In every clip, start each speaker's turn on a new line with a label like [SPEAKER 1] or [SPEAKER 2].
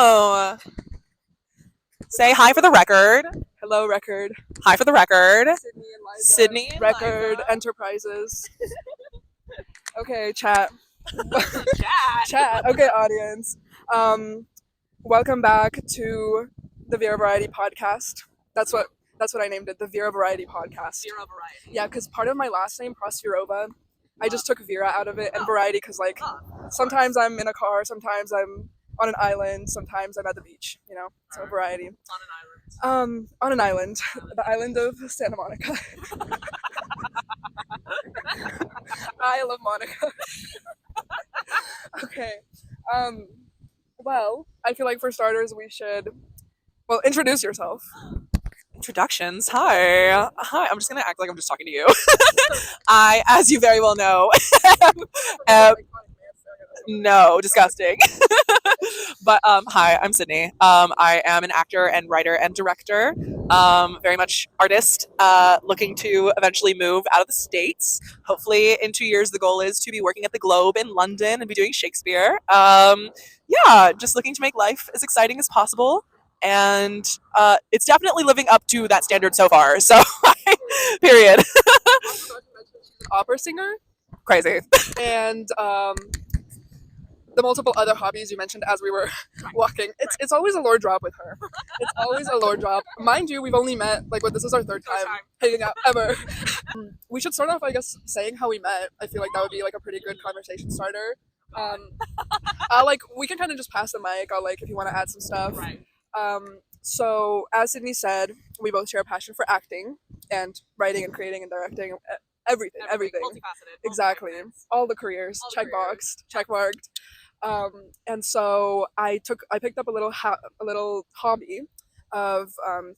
[SPEAKER 1] Hello. Say hi for the record.
[SPEAKER 2] Hello, record.
[SPEAKER 1] Hi for the record.
[SPEAKER 2] Sydney and Liza.
[SPEAKER 1] Sydney and
[SPEAKER 2] Record
[SPEAKER 1] Liza.
[SPEAKER 2] Enterprises. Okay, chat.
[SPEAKER 1] Chat.
[SPEAKER 2] Okay, audience. Welcome back to the Viravariety podcast. That's what I named it, the Viravariety podcast.
[SPEAKER 1] Viravariety.
[SPEAKER 2] Yeah, because part of my last name, Prosvirova, I just took Vera out of it and variety because sometimes I'm in a car, sometimes I'm on an island, sometimes I'm at the beach. So variety.
[SPEAKER 1] On
[SPEAKER 2] On an island, the island of Santa Monica. I love Monica. Okay. Well, I feel like for starters we should introduce yourself.
[SPEAKER 1] Introductions. Hi. I'm just gonna act like I'm just talking to you. I, as you very well know, no, disgusting. But hi, I'm Sydney. I am an actor and writer and director. Very much artist. Looking to eventually move out of the States. Hopefully, in 2 years, the goal is to be working at the Globe in London and be doing Shakespeare. Yeah, just looking to make life as exciting as possible. And it's definitely living up to that standard so far. So, period.
[SPEAKER 2] Opera singer.
[SPEAKER 1] Crazy.
[SPEAKER 2] And the multiple other hobbies you mentioned as we were walking. It's always a lore drop with her. It's always a lore drop. Mind you, we've only met this is our third time hanging out ever. We should start off, I guess, saying how we met. I feel like that would be a pretty good conversation starter. We can kind of just pass the mic. If you want to add some stuff.
[SPEAKER 1] Right.
[SPEAKER 2] So as Sydney said, we both share a passion for acting and writing and creating and directing. Everything.
[SPEAKER 1] Multifaceted.
[SPEAKER 2] Exactly. All the careers. Checkmarked. And so I picked up a little hobby of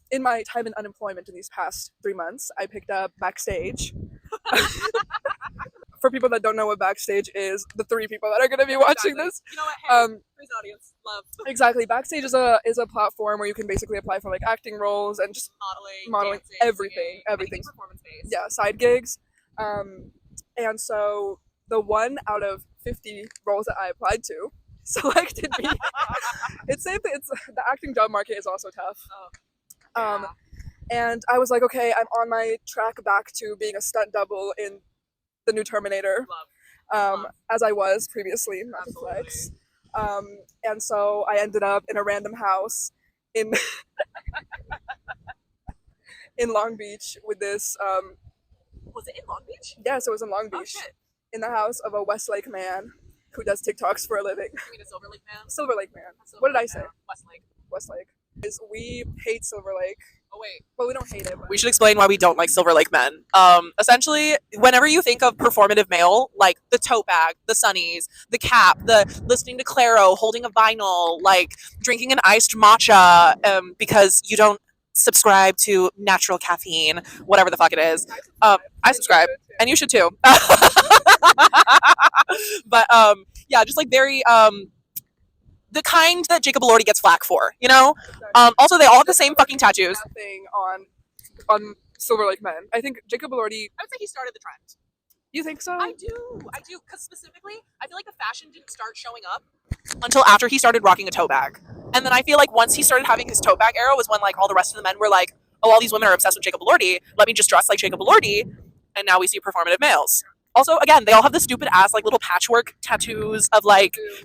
[SPEAKER 2] in my time in unemployment in these past 3 months. I picked up Backstage. For people that don't know what Backstage is, the 3 people that are going to be watching this.
[SPEAKER 1] You know what? Hey, please, audience, love.
[SPEAKER 2] Exactly. Backstage is a platform where you can basically apply for acting roles and just modeling,
[SPEAKER 1] dancing,
[SPEAKER 2] everything.
[SPEAKER 1] performance based.
[SPEAKER 2] Yeah, side gigs. And so the 1 out of 50 roles that I applied to selected me. It's safe. It's the acting job market is also tough.
[SPEAKER 1] Yeah.
[SPEAKER 2] And I was like, okay, I'm on my track back to being a stunt double in the new Terminator.
[SPEAKER 1] Love.
[SPEAKER 2] As I was previously, not to flex. And so I ended up in a random house in in Long Beach with this.
[SPEAKER 1] Was it in Long Beach?
[SPEAKER 2] Yes, it was in Long Beach.
[SPEAKER 1] Oh, shit.
[SPEAKER 2] In the house of a Westlake man who does TikToks for a living.
[SPEAKER 1] You mean a Silver Lake man?
[SPEAKER 2] Silver Lake man. What did I say?
[SPEAKER 1] Westlake.
[SPEAKER 2] Westlake. We hate Silver Lake.
[SPEAKER 1] Oh wait.
[SPEAKER 2] Well, we don't hate it.
[SPEAKER 1] We should explain why we don't like Silver Lake men. Essentially, whenever you think of performative male, like the tote bag, the sunnies, the cap, the listening to Claro, holding a vinyl, drinking an iced matcha, because you don't subscribe to natural caffeine, whatever the fuck it is. I subscribe, and you should too. But yeah, just very the kind that Jacob Elordi gets flack for, Also, they all have the same fucking tattoos.
[SPEAKER 2] Thing on Silver Lake men. I think Jacob Elordi.
[SPEAKER 1] I would say he started the trend.
[SPEAKER 2] You think so?
[SPEAKER 1] I do, because specifically, I feel like the fashion didn't start showing up until after he started rocking a tote bag. And then I feel like once he started having his tote bag era was when all the rest of the men were like, oh, all these women are obsessed with Jacob Elordi, let me just dress like Jacob Elordi. And now we see performative males. Also, again, they all have the stupid ass little patchwork tattoos of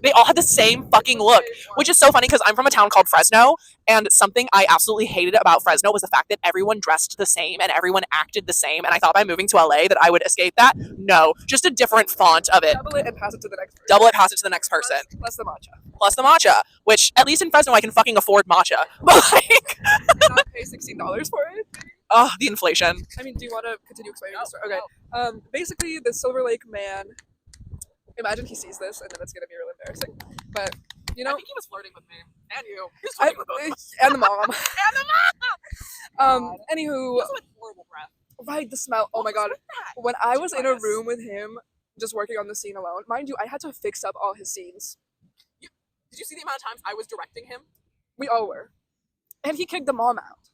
[SPEAKER 1] they all have the same fucking look, which is so funny because I'm from a town called Fresno, and something I absolutely hated about Fresno was the fact that everyone dressed the same and everyone acted the same, and I thought by moving to LA that I would escape that. No, just a different font of it.
[SPEAKER 2] Double it and pass it to the next person.
[SPEAKER 1] Double it, pass it to the next person.
[SPEAKER 2] Plus the matcha.
[SPEAKER 1] Plus the matcha, which at least in Fresno I can fucking afford matcha. But
[SPEAKER 2] not pay $16 for it.
[SPEAKER 1] Oh, the inflation.
[SPEAKER 2] I mean, do you want to continue explaining this? Okay. Basically, the Silver Lake man. Imagine he sees this, and then it's gonna be really embarrassing. But
[SPEAKER 1] I think he was flirting with me and you.
[SPEAKER 2] And the mom.
[SPEAKER 1] And the mom.
[SPEAKER 2] Anywho.
[SPEAKER 1] He also had horrible breath.
[SPEAKER 2] Right, the smell. Oh my god. When I was in a room with him, just working on the scene alone, mind you, I had to fix up all his scenes.
[SPEAKER 1] Did you see the amount of times I was directing him?
[SPEAKER 2] We all were, and he kicked the mom out.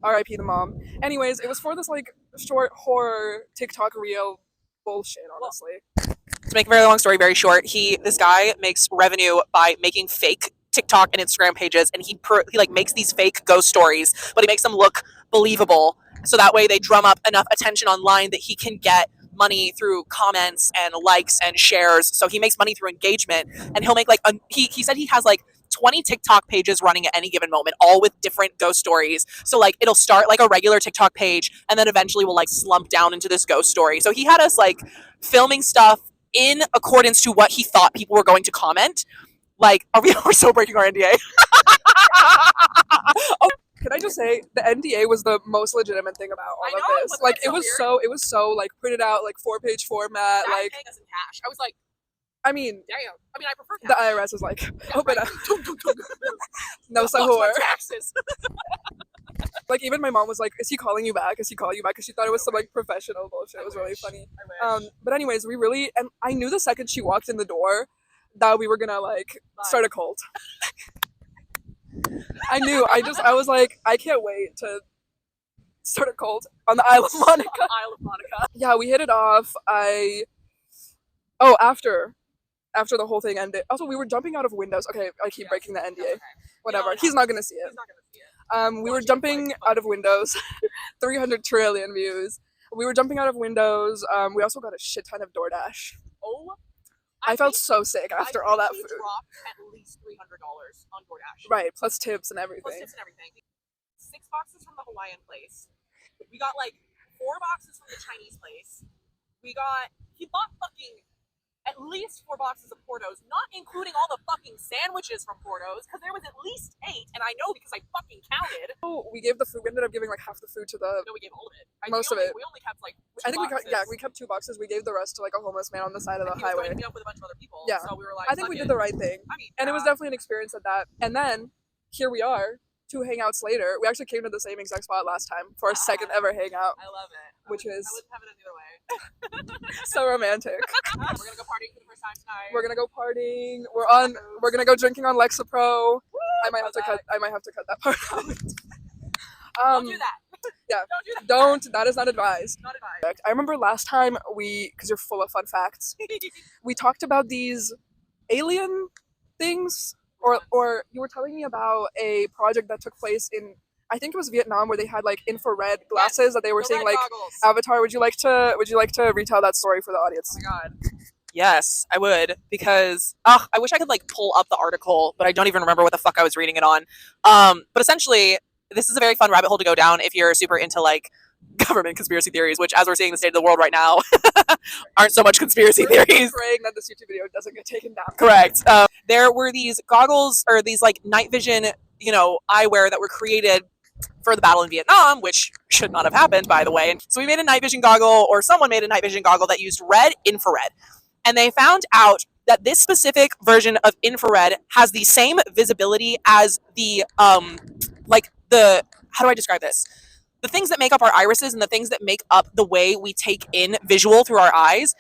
[SPEAKER 2] R.I.P. the mom. Anyways, it was for this short horror TikTok reel bullshit, honestly.
[SPEAKER 1] To make a very long story very short, this guy makes revenue by making fake TikTok and Instagram pages, and he like makes these fake ghost stories, but he makes them look believable, so that way they drum up enough attention online that he can get money through comments and likes and shares. So he makes money through engagement, and he'll make like he said he has like 20 TikTok pages running at any given moment, all with different ghost stories. So like it'll start like a regular TikTok page, and then eventually will like slump down into this ghost story. So he had us like filming stuff in accordance to what he thought people were going to comment. Like, we're so breaking our NDA.
[SPEAKER 2] Oh, can I just say the NDA was the most legitimate thing about all of this? Like, it was so like printed out, like 4-page format. Like,
[SPEAKER 1] paying us in cash. I was like,
[SPEAKER 2] I mean,
[SPEAKER 1] damn. I mean, I prefer cash.
[SPEAKER 2] The IRS was like, open up. No sahur.
[SPEAKER 1] Taxes.
[SPEAKER 2] Like, even my mom was like, is he calling you back? Is he calling you back? Because she thought it was some like professional bullshit. It was really funny. But anyways, and I knew the second she walked in the door that we were gonna like start a cult. I knew. I was like, I can't wait to start a cult on the Isle of Monica. Yeah, we hit it off. After the whole thing ended. Also, we were jumping out of windows. Okay, I keep breaking the NDA. Okay. Whatever. No. He's not gonna see it. We were jumping out of windows. 300 trillion views. We were jumping out of windows. We also got a shit ton of DoorDash.
[SPEAKER 1] Oh.
[SPEAKER 2] I felt so sick after all that food.
[SPEAKER 1] Dropped at least $300 on DoorDash.
[SPEAKER 2] Right, plus tips and everything.
[SPEAKER 1] 6 boxes from the Hawaiian place. We got like 4 boxes from the Chinese place. He bought fucking at least 4 boxes of Portos, not including all the fucking sandwiches from Portos, because there was at least 8, and I know because I fucking counted.
[SPEAKER 2] Oh, we ended up giving like half the food to the...
[SPEAKER 1] No, we gave all of it.
[SPEAKER 2] Most of it.
[SPEAKER 1] We only kept like 2
[SPEAKER 2] I think
[SPEAKER 1] boxes.
[SPEAKER 2] we kept 2 boxes. We gave the rest to like a homeless man on the side of the highway.
[SPEAKER 1] He was going to meet up with a bunch of other people,
[SPEAKER 2] yeah.
[SPEAKER 1] So we were like,
[SPEAKER 2] I think we did the right thing.
[SPEAKER 1] I mean,
[SPEAKER 2] and it was definitely an experience at that. And then, here we are, 2 hangouts later. We actually came to the same exact spot last time for our second ever hangout.
[SPEAKER 1] I love it. I wouldn't have it any other way.
[SPEAKER 2] So romantic.
[SPEAKER 1] We're gonna go partying for the first time tonight.
[SPEAKER 2] We're gonna go partying. We're gonna go drinking on Lexapro. I might have to cut that part out.
[SPEAKER 1] Don't do that.
[SPEAKER 2] Yeah.
[SPEAKER 1] Don't do that.
[SPEAKER 2] That is not advised.
[SPEAKER 1] Not advised.
[SPEAKER 2] I remember last time because you're full of fun facts, we talked about these alien things, or you were telling me about a project that took place in, I think it was Vietnam, where they had like infrared glasses that they were seeing like goggles. Avatar. Would you like to retell that story for the audience?
[SPEAKER 1] Oh my god. Yes, I would, because I wish I could like pull up the article, but I don't even remember what the fuck I was reading it on. But essentially, this is a very fun rabbit hole to go down if you're super into like government conspiracy theories, which, as we're seeing the state of the world right now, aren't so much conspiracy theories.
[SPEAKER 2] Praying that this YouTube video doesn't get taken down.
[SPEAKER 1] Correct. There were these goggles, or these like night vision, eyewear that were created for the battle in Vietnam, which should not have happened, by the way. And so we made a night vision goggle, or someone made a night vision goggle that used red infrared. And they found out that this specific version of infrared has the same visibility as the, how do I describe this? The things that make up our irises and the things that make up the way we take in visual through our eyes,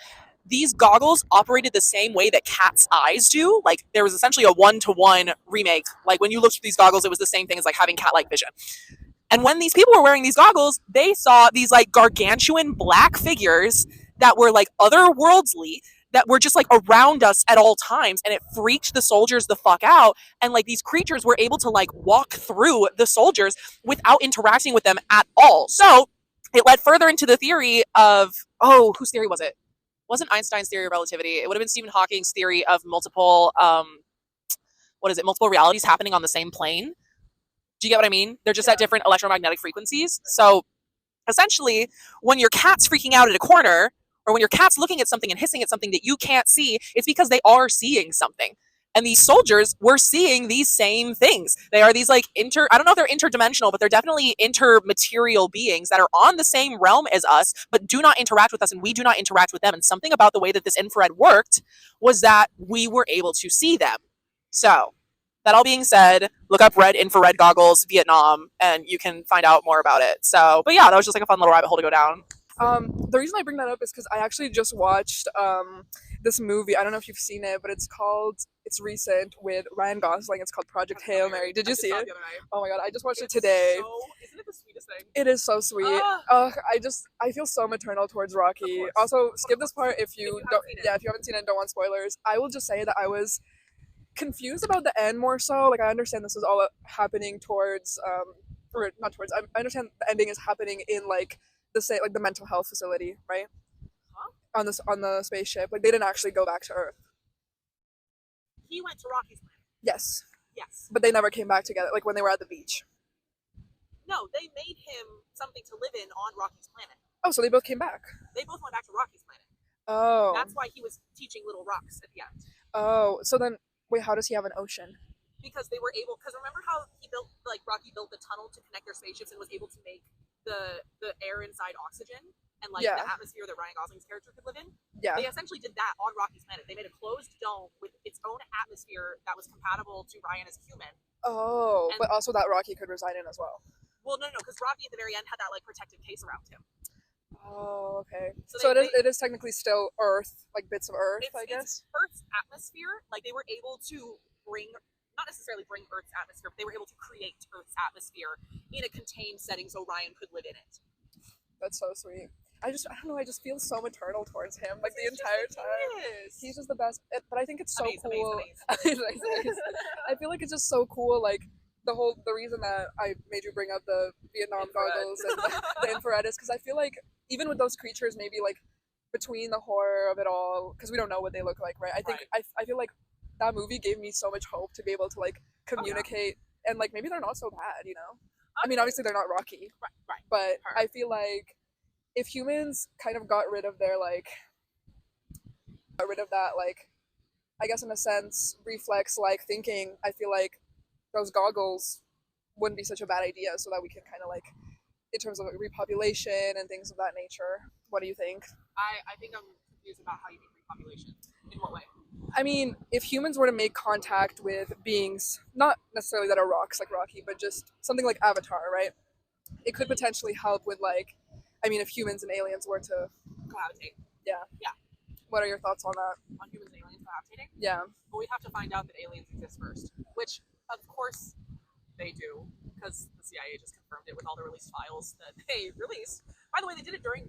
[SPEAKER 1] these goggles operated the same way that cats' eyes do. Like, there was essentially a 1-to-1 remake. Like, when you looked through these goggles, it was the same thing as like having cat-like vision. And when these people were wearing these goggles, they saw these like gargantuan black figures that were like otherworldly, that were just like around us at all times, and it freaked the soldiers the fuck out. And like these creatures were able to like walk through the soldiers without interacting with them at all. So it led further into the theory of, whose theory was it? Wasn't Einstein's theory of relativity. It would have been Stephen Hawking's theory of multiple realities happening on the same plane. Do you get what I mean? They're just at different electromagnetic frequencies. So essentially, when your cat's freaking out at a corner, or when your cat's looking at something and hissing at something that you can't see, it's because they are seeing something. And these soldiers were seeing these same things. They are these like I don't know if they're interdimensional, but they're definitely intermaterial beings that are on the same realm as us, but do not interact with us, and we do not interact with them. And something about the way that this infrared worked was that we were able to see them. So that all being said, look up red infrared goggles, Vietnam, and you can find out more about it. So, but yeah, that was just like a fun little rabbit hole to go down.
[SPEAKER 2] The reason I bring that up is because I actually just watched this movie. I don't know if you've seen it, but it's recent, with Ryan Gosling. It's called Project Hail Mary. Did you see it? Oh my god, I just watched it today.
[SPEAKER 1] Isn't it the sweetest thing?
[SPEAKER 2] It is so sweet. I feel so maternal towards Rocky. Also, skip this part if you don't. Yeah, if you haven't seen it and don't want spoilers. I will just say that I was confused about the end more so. Like I understand this is all happening towards or not towards. I understand the ending is happening in like the mental health facility, right?
[SPEAKER 1] Huh?
[SPEAKER 2] On the spaceship. Like they didn't actually go back to Earth.
[SPEAKER 1] He went to Rocky's planet.
[SPEAKER 2] Yes.
[SPEAKER 1] Yes.
[SPEAKER 2] But they never came back together. Like when they were at the beach.
[SPEAKER 1] No, they made him something to live in on Rocky's planet.
[SPEAKER 2] Oh, so they both came back.
[SPEAKER 1] They both went back to Rocky's planet.
[SPEAKER 2] Oh.
[SPEAKER 1] That's why he was teaching little rocks at the end.
[SPEAKER 2] Oh, so then wait, how does he have an ocean?
[SPEAKER 1] Because they were able. Because remember how Rocky built the tunnel to connect their spaceships and was able to make the air inside oxygen and like
[SPEAKER 2] Yeah.
[SPEAKER 1] the atmosphere that Ryan Gosling's character could live in.
[SPEAKER 2] Yeah.
[SPEAKER 1] They essentially did that on Rocky's planet. They made a closed dome with its own atmosphere that was compatible to Ryan as a human.
[SPEAKER 2] Oh,
[SPEAKER 1] And-
[SPEAKER 2] but also that Rocky could reside in as well.
[SPEAKER 1] Well, no, because Rocky at the very end had that like protective case around him.
[SPEAKER 2] Oh, okay.
[SPEAKER 1] So
[SPEAKER 2] So,
[SPEAKER 1] they-
[SPEAKER 2] it is technically still Earth, like bits of Earth, I
[SPEAKER 1] It's
[SPEAKER 2] guess.
[SPEAKER 1] Earth's atmosphere. Like they were able to bring, not necessarily bring Earth's atmosphere, but they were able to create Earth's atmosphere in a contained setting so Ryan could live in it.
[SPEAKER 2] That's so sweet. I don't know. I just feel so maternal towards him, like the entire time. He's just the best. But I think it's so cool. I feel like it's just so cool. Like the reason that I made you bring up the Vietnam
[SPEAKER 1] Infrared.
[SPEAKER 2] goggles and the infrared is because I feel like even with those creatures, maybe like between the horror of it all, because we don't know what they look like, right? I think I feel like that movie gave me so much hope to be able to like communicate and like maybe they're not so bad, you know? I mean, obviously they're not Rocky,
[SPEAKER 1] Right.
[SPEAKER 2] but I feel like if humans kind of got rid of their like, got rid of that like, I guess in a sense, reflex like thinking, I feel like those goggles wouldn't be such a bad idea, so that we can kind of like, in terms of like, repopulation and things of that nature. What do you think?
[SPEAKER 1] I think I'm confused about how you mean repopulation. In what way?
[SPEAKER 2] I mean, if humans were to make contact with beings, not necessarily that are rocks like Rocky, but just something like Avatar, right? It could potentially help with like, I mean, if humans and aliens were to
[SPEAKER 1] Cohabitate.
[SPEAKER 2] What are your thoughts on that?
[SPEAKER 1] On humans and aliens cohabitating?
[SPEAKER 2] Yeah.
[SPEAKER 1] But we have to find out that aliens exist first, which of course they do, because the CIA just confirmed it with all the released files that they released. By the way, they did it during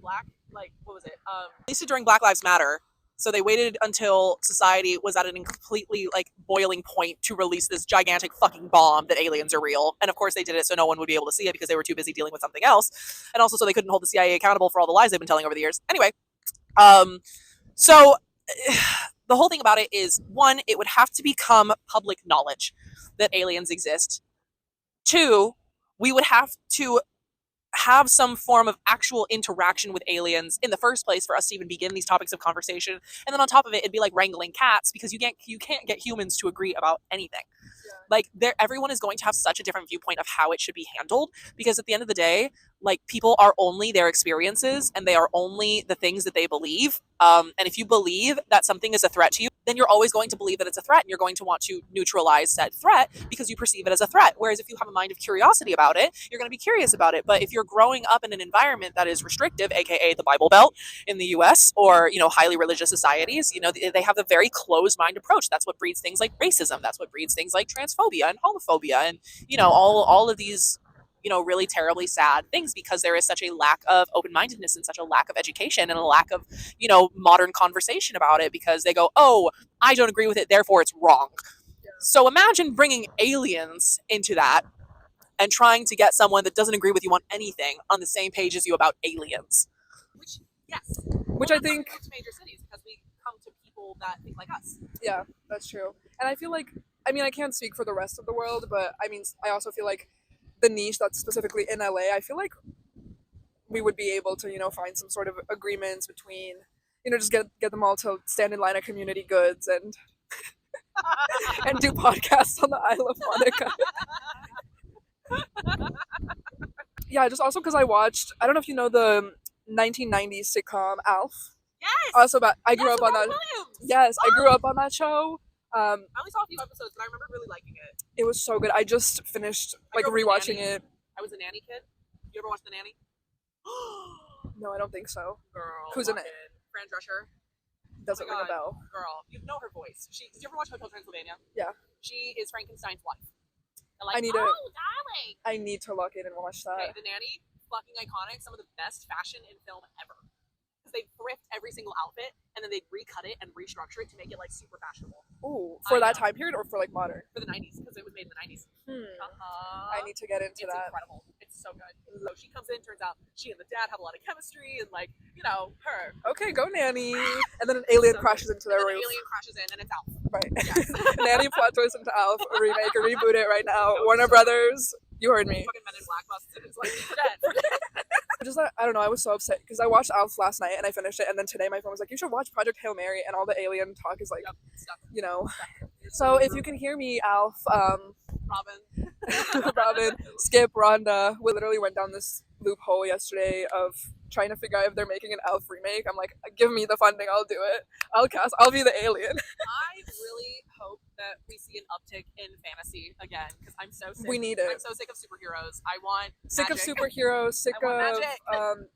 [SPEAKER 1] released it during Black Lives Matter. So they waited until society was at a completely like boiling point to release this gigantic fucking bomb that aliens are real. And of course they did it so no one would be able to see it because they were too busy dealing with something else. And also so they couldn't hold the CIA accountable for all the lies they've been telling over the years. Anyway, so the whole thing about it is, one, it would have to become public knowledge that aliens exist. Two, we would have to have some form of actual interaction with aliens in the first place for us to even begin these topics of conversation. And then on top of it, it'd be like wrangling cats because you can't get humans to agree about anything. Like everyone is going to have such a different viewpoint of how it should be handled, because at the end of the day, like people are only their experiences and they are only the things that they believe. And if you believe that something is a threat to you, then you're always going to believe that it's a threat and you're going to want to neutralize said threat because you perceive it as a threat. Whereas if you have a mind of curiosity about it, you're going to be curious about it. But if you're growing up in an environment that is restrictive, aka the Bible Belt in the US, or, you know, highly religious societies, you know, they have a very closed mind approach. That's what breeds things like racism. That's what breeds things like transphobia and homophobia and, you know, all of these, you know, really terribly sad things, because there is such a lack of open-mindedness and such a lack of education and a lack of, you know, modern conversation about it, because they go, oh, I don't agree with it, therefore it's wrong. So imagine bringing aliens into that and trying to get someone that doesn't agree with you on anything on the same page as you about aliens. Which, yes.
[SPEAKER 2] Which I think...
[SPEAKER 1] We move to major cities because we come to people that think like us.
[SPEAKER 2] Yeah, that's true. And I feel like, I mean, I can't speak for the rest of the world, but I mean, I also feel like the niche that's specifically in LA, I feel like we would be able to, you know, find some sort of agreements between, you know, just get them all to stand in line at Community Goods and and do podcasts on the Isle of Monica. Yeah, just also because I watched, I don't know if you know the 1990s sitcom Alf.
[SPEAKER 1] Yes.
[SPEAKER 2] Also about, I grew up on that.
[SPEAKER 1] Williams.
[SPEAKER 2] Yes, I grew up on that show.
[SPEAKER 1] I only saw a few episodes, but I remember really liking it.
[SPEAKER 2] It was so good. I just finished like rewatching it.
[SPEAKER 1] I was a nanny kid. You ever watch The Nanny?
[SPEAKER 2] No, I don't think so.
[SPEAKER 1] Girl.
[SPEAKER 2] Who's in it?
[SPEAKER 1] Fran Drescher.
[SPEAKER 2] Doesn't ring a bell.
[SPEAKER 1] Girl, you know her voice. Did you ever watch Hotel Transylvania?
[SPEAKER 2] Yeah.
[SPEAKER 1] She is Frankenstein's wife. And like, darling.
[SPEAKER 2] I need to lock in and watch that.
[SPEAKER 1] Okay, The Nanny, fucking iconic. Some of the best fashion in film ever. Because they thrift every single outfit and then they recut it and restructure it to make it like super fashionable.
[SPEAKER 2] Ooh, for
[SPEAKER 1] I
[SPEAKER 2] that
[SPEAKER 1] know.
[SPEAKER 2] time period or for like modern?
[SPEAKER 1] For the 90s, because it was made in the 90s.
[SPEAKER 2] I need to get into
[SPEAKER 1] It's
[SPEAKER 2] that.
[SPEAKER 1] incredible. It's so good. So she comes in, turns out she and the dad have a lot of chemistry, and like, you know, her.
[SPEAKER 2] Okay, go Nanny. And then an alien
[SPEAKER 1] So
[SPEAKER 2] crashes
[SPEAKER 1] good.
[SPEAKER 2] into their
[SPEAKER 1] And then
[SPEAKER 2] roof.
[SPEAKER 1] an alien crashes in, and it's Alf.
[SPEAKER 2] Right.
[SPEAKER 1] Yes.
[SPEAKER 2] Nanny plot twist into Alf remake or reboot it right now.
[SPEAKER 1] No,
[SPEAKER 2] Warner
[SPEAKER 1] so
[SPEAKER 2] Brothers, you heard me.
[SPEAKER 1] Fucking Men in Black busts in. It's like, forget.
[SPEAKER 2] Just I don't know. I was so upset because I watched Alf last night and I finished it, and then today my phone was like, "You should watch Project Hail Mary," and all the alien talk is like,
[SPEAKER 1] Yep, stuff.
[SPEAKER 2] you know. So if you can hear me, Alf,
[SPEAKER 1] Robin.
[SPEAKER 2] Robin, Skip, Rhonda, we literally went down this loophole yesterday of trying to figure out if they're making an Alf remake. I'm like, give me the funding, I'll do it. I'll be the alien.
[SPEAKER 1] I really hope that we see an uptick in fantasy again because I'm so sick.
[SPEAKER 2] We need it.
[SPEAKER 1] I'm so sick of superheroes. I want
[SPEAKER 2] Sick
[SPEAKER 1] magic.
[SPEAKER 2] of superheroes, sick
[SPEAKER 1] I want
[SPEAKER 2] of
[SPEAKER 1] magic.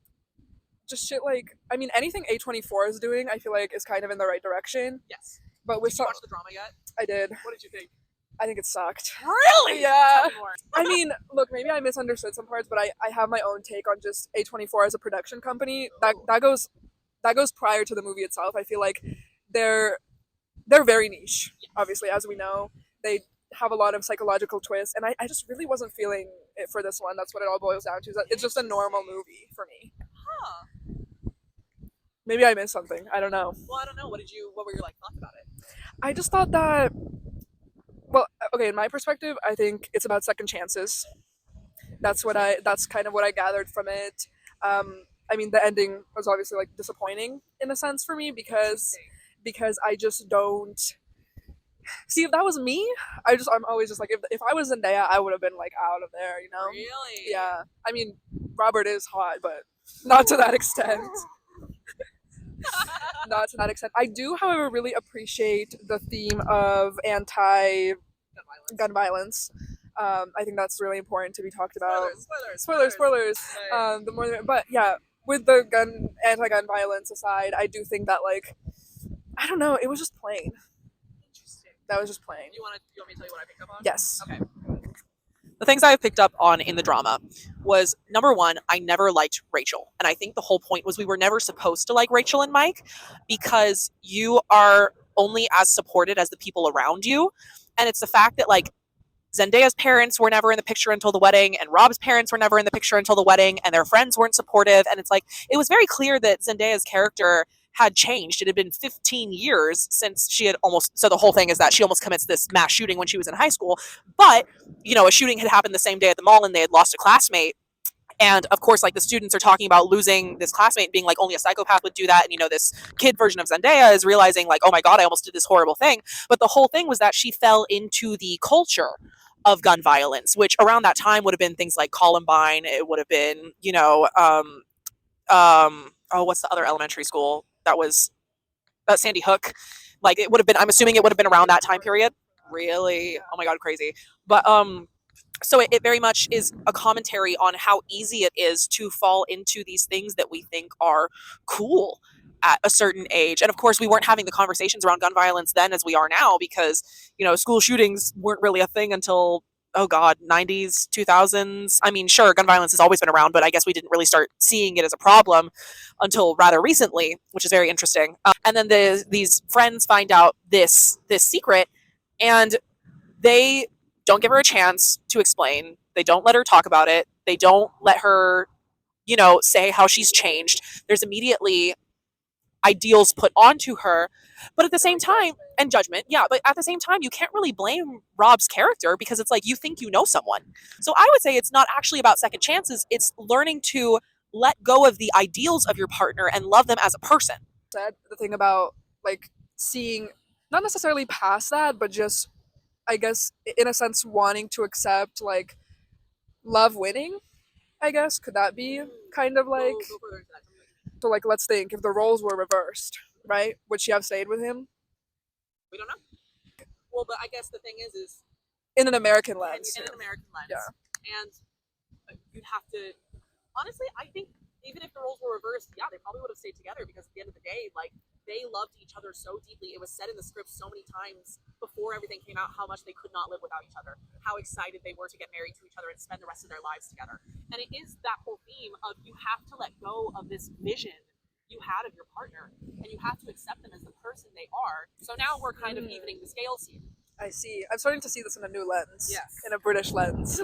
[SPEAKER 2] just shit like, I mean, anything A24 is doing, I feel like is kind of in the right direction.
[SPEAKER 1] Yes.
[SPEAKER 2] But with
[SPEAKER 1] Did you
[SPEAKER 2] some,
[SPEAKER 1] watch the drama yet?
[SPEAKER 2] I did.
[SPEAKER 1] What did you think?
[SPEAKER 2] I think it sucked.
[SPEAKER 1] Really?
[SPEAKER 2] Yeah.
[SPEAKER 1] Tell me more.
[SPEAKER 2] I mean, look, maybe I misunderstood some parts, but I have my own take on just A24 as a production company. That goes prior to the movie itself. I feel like they're very niche, obviously, as we know. They have a lot of psychological twists, and I just really wasn't feeling it for this one. That's what it all boils down to. It's just a normal movie for me.
[SPEAKER 1] Huh.
[SPEAKER 2] Maybe I missed something. I don't know.
[SPEAKER 1] Well, I don't know. What were your like thoughts about it?
[SPEAKER 2] I just thought that, well, okay, in my perspective, I think it's about second chances. That's kind of what I gathered from it. I mean, the ending was obviously like disappointing in a sense for me because I just don't see if that was me. I'm always just like, if I was Zendaya, I would have been like out of there, you know?
[SPEAKER 1] Really?
[SPEAKER 2] Yeah. I mean, Robert is hot, but not to that extent. Not to that extent. I do, however, really appreciate the theme of anti-gun violence. I think that's really important to be talked about. Spoilers. The more, but yeah, with the anti-gun violence aside, I do think that like, I don't know, it was just plain.
[SPEAKER 1] Interesting.
[SPEAKER 2] That was just plain.
[SPEAKER 1] You want me to tell you what I picked up on?
[SPEAKER 2] Yes.
[SPEAKER 1] Okay. The things I picked up on in the drama was number one, I never liked Rachel. And I think the whole point was we were never supposed to like Rachel and Mike because you are only as supported as the people around you. And it's the fact that like Zendaya's parents were never in the picture until the wedding, and Rob's parents were never in the picture until the wedding, and their friends weren't supportive. And it's like, it was very clear that Zendaya's character had changed. It had been 15 years since she had so the whole thing is that she almost commits this mass shooting when she was in high school. But, you know, a shooting had happened the same day at the mall and they had lost a classmate. And of course, like the students are talking about losing this classmate, being like only a psychopath would do that. And, you know, this kid version of Zendaya is realizing like, oh my God, I almost did this horrible thing. But the whole thing was that she fell into the culture of gun violence, which around that time would have been things like Columbine. It would have been, you know, what's the other elementary school that was Sandy Hook? Like it would have been, I'm assuming it would have been around that time period. Really? Oh my God, crazy. But, so it very much is a commentary on how easy it is to fall into these things that we think are cool at a certain age. And of course, we weren't having the conversations around gun violence then as we are now because, you know, school shootings weren't really a thing until, oh God, 90s, 2000s. I mean, sure, gun violence has always been around, but I guess we didn't really start seeing it as a problem until rather recently, which is very interesting. And then these friends find out this secret and they don't give her a chance to explain. They don't let her talk about it. They don't let her, you know, say how she's changed. There's immediately ideals put onto her. But at the same time, and judgment, yeah, but at the same time, you can't really blame Rob's character because it's like you think you know someone. So I would say it's not actually about second chances. It's learning to let go of the ideals of your partner and love them as a person.
[SPEAKER 2] Said the thing about like seeing, not necessarily past that, but just, I guess, in a sense, wanting to accept like love winning. I guess could that be kind of like, so like let's think if the roles were reversed, right? Would she have stayed with him?
[SPEAKER 1] We don't know. Well, but I guess the thing is
[SPEAKER 2] in an American lens.
[SPEAKER 1] In an American lens.
[SPEAKER 2] Yeah.
[SPEAKER 1] And you'd have to, honestly, I think even if the roles were reversed, yeah, they probably would have stayed together because at the end of the day, like, they loved each other so deeply. It was said in the script so many times before everything came out how much they could not live without each other, how excited they were to get married to each other and spend the rest of their lives together. And it is that whole theme of you have to let go of this vision you had of your partner, and you have to accept them as the person they are. So now we're kind of evening the scales here.
[SPEAKER 2] I see. I'm starting to see this in a new lens.
[SPEAKER 1] Yes.
[SPEAKER 2] In a British lens.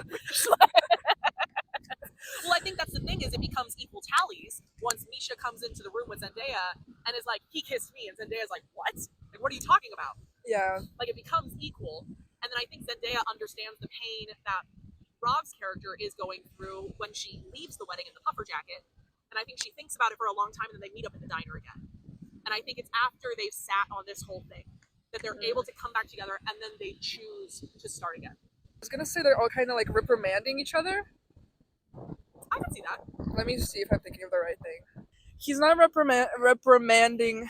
[SPEAKER 1] Well, I think that's the thing, is it becomes equal tallies once Misha comes into the room with Zendaya and is like, he kissed me, and Zendaya's like, what? Like, what are you talking about?
[SPEAKER 2] Yeah.
[SPEAKER 1] Like, it becomes equal. And then I think Zendaya understands the pain that Rob's character is going through when she leaves the wedding in the puffer jacket. And I think she thinks about it for a long time, and then they meet up at the diner again. And I think it's after they've sat on this whole thing that they're able to come back together, and then they choose to start again.
[SPEAKER 2] I was gonna say they're all kind of like reprimanding each other.
[SPEAKER 1] I can see that.
[SPEAKER 2] Let me see if I'm thinking of the right thing. He's not reprimanding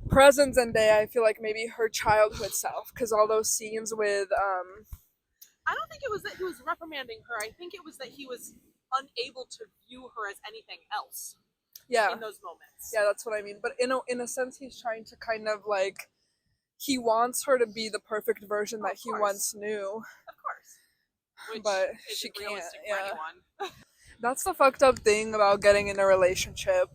[SPEAKER 2] present Zendaya. I feel like maybe her childhood self, because all those scenes with
[SPEAKER 1] I don't think it was that he was reprimanding her. I think it was that he was unable to view her as anything else
[SPEAKER 2] yeah,
[SPEAKER 1] in those moments.
[SPEAKER 2] yeah, that's what I mean. But in a sense, he's trying to kind of like, he wants her to be the perfect version that he once knew.
[SPEAKER 1] Of course. Which
[SPEAKER 2] but
[SPEAKER 1] isn't
[SPEAKER 2] she can't.
[SPEAKER 1] realistic for
[SPEAKER 2] Yeah.
[SPEAKER 1] anyone.
[SPEAKER 2] That's the fucked up thing about getting in a relationship.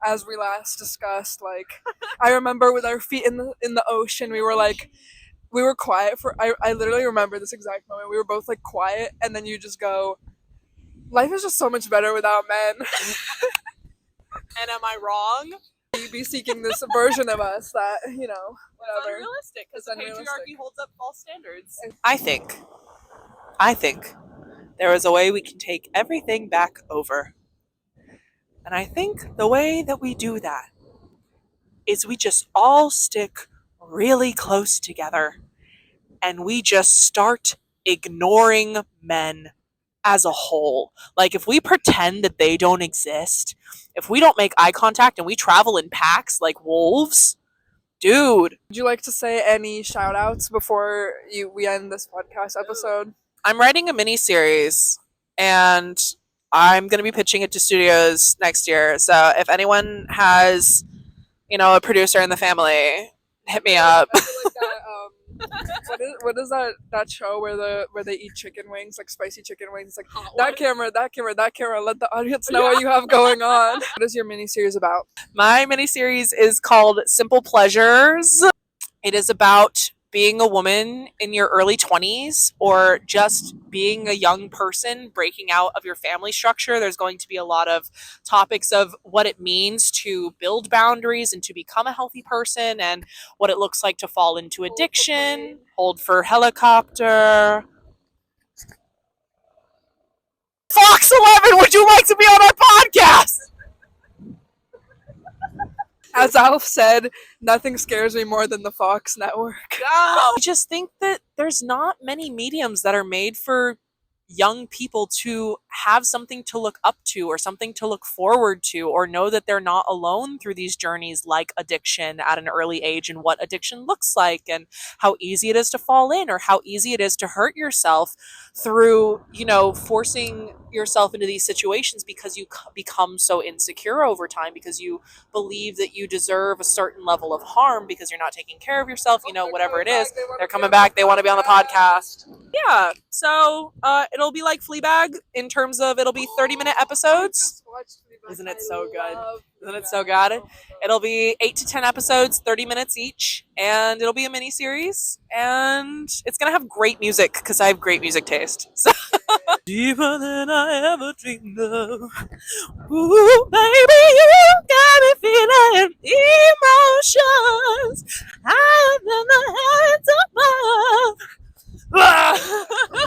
[SPEAKER 2] As we last discussed, like, I remember with our feet in the ocean, we were quiet for. I literally remember this exact moment. We were both like quiet, and then you just go, "Life is just so much better without men."
[SPEAKER 1] And am I wrong?
[SPEAKER 2] You be seeking this version of us that, you know,
[SPEAKER 1] It's
[SPEAKER 2] whatever.
[SPEAKER 1] unrealistic because the patriarchy holds up false standards.
[SPEAKER 3] I think there is a way we can take everything back over. And I think the way that we do that is we just all stick really close together and we just start ignoring men as a whole. Like, if we pretend that they don't exist, if we don't make eye contact and we travel in packs like wolves, dude.
[SPEAKER 2] Would you like to say any shout outs before we end this podcast episode?
[SPEAKER 3] I'm writing a mini series and I'm going to be pitching it to studios next year. So if anyone has, a producer in the family, hit me up.
[SPEAKER 2] I feel like that, what is that show where they eat chicken wings, like spicy chicken wings? Like, that camera, let the audience know what you have going on. What is your mini series about?
[SPEAKER 3] My mini series is called Simple Pleasures. It is about being a woman in your early 20s or just being a young person breaking out of your family structure. There's going to be a lot of topics of what it means to build boundaries and to become a healthy person and what it looks like to fall into addiction. Hold for helicopter. Fox 11, would you like to be on our podcast?
[SPEAKER 2] As Alf said, nothing scares me more than the Fox network.
[SPEAKER 3] I just think that there's not many mediums that are made for young people to have something to look up to or something to look forward to or know that they're not alone through these journeys like addiction at an early age and what addiction looks like and how easy it is to fall in or how easy it is to hurt yourself through, forcing yourself into these situations because you become so insecure over time because you believe that you deserve a certain level of harm because you're not taking care of yourself, whatever it is. They're coming back. They want to be on the podcast. Yeah. So it'll be like Fleabag in terms of it'll be 30-minute episodes. Isn't it so good? Isn't it so good? It'll be 8 to 10 episodes, 30 minutes each, and it'll be a mini series. And it's gonna have great music because I have great music taste. So deeper than I ever dreamed of. Ooh, baby, you got me feeling emotions higher than the heavens above.